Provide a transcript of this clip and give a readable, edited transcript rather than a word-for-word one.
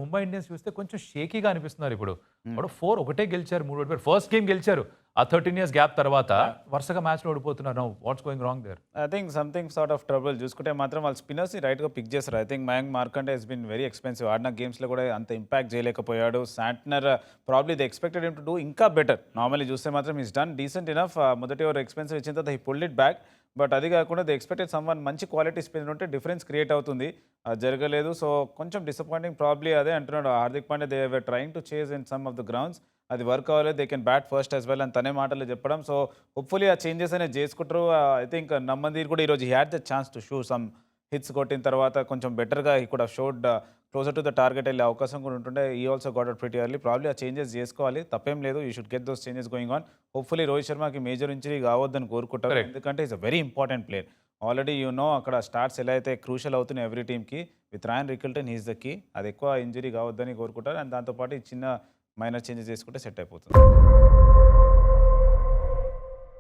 Mumbai Indians చూస్తే కొంచెం షేకీగా అనిపిస్తున్నారు ఇప్పుడు. Hmm. వాడు 4 ఒకటే గెలిచారు, 3 ఓడిపోయారు. ఫస్ట్ గేమ్ గెలిచారు. ఆ 13 ఇయర్స్ గ్యాప్ తర్వాత వరుసగా మ్యాచ్‌లో ఓడిపోతున్నారు. Now what's going wrong there? I think something sort of trouble చూసుకుంటే మాత్రం వాళ్ళు స్పిన్నర్స్ని రైట్గా పిక్ చేస్తారు. I think Mayank Markande he's been very expensive. ఆడిన గేమ్స్లో కూడా అంత ఇంపాక్ట్ చేయలేకపోయాడు. Santner probably they expected him to do ఇంకా బెటర్. నార్మల్లీ చూస్తే మాత్రం ఈస్ డన్ డీసెంట్ ఇనఫ్. మొదటి ఓవర్ ఎక్స్పెన్సివ్ ఇచ్చిన తర్వాత he pulled it back. But అది కాకుండా ది ఎక్స్పెక్టెడ్ సమ్వన్ మంచి క్వాలిటీ స్పిన్నర్ ఉంటే డిఫరెన్స్ క్రియేట్ అవుతుంది. అది జరగలేదు. సో కొంచెం డిసప్పాయింటింగ్ ప్రాబ్లీ అదే అంటున్నాడు Hardik Pandya. They were trying to chase in some of the grounds. అది వర్క్ అవ్వలేదు. They can bat first as well అని తనే మాటలు చెప్పడం. సో హోప్ఫుల్లీ ఆ చేంజెస్ అనేది చేసుకుంటారు. ఐ థింక్ నమ్మందీర్ కూడా ఈరోజు he had the chance to show some hits కొట్టిన తర్వాత కొంచెం బెటర్గా he could have showed closer to the target వెళ్ళే అవకాశం కూడా ఉంటుండే. He also got out pretty early. Probably ఆ చేంజెస్ చేసుకోవాలి, తప్పేం లేదు. You should get those changes going on. Hopefully Rohit శర్మకి మేజర్ ఇంజరీ కావద్దని కోరుకుంటారు. Correct. ఎందుకంటే is a very important player. Already అక్కడ స్టార్ట్స్ ఎలా అయితే క్రూషల్ అవుతున్నాయి ఎవ్రీ టీమ్కి, with Ryan Rickelton he's the key. అది ఎక్కువ ఇంజరీ కావద్దని కోరుకుంటారు. అండ్ దాంతోపాటు ఈ చిన్న మైనర్ చేంజెస్ చేసుకుంటే సెట్ అయిపోతుంది.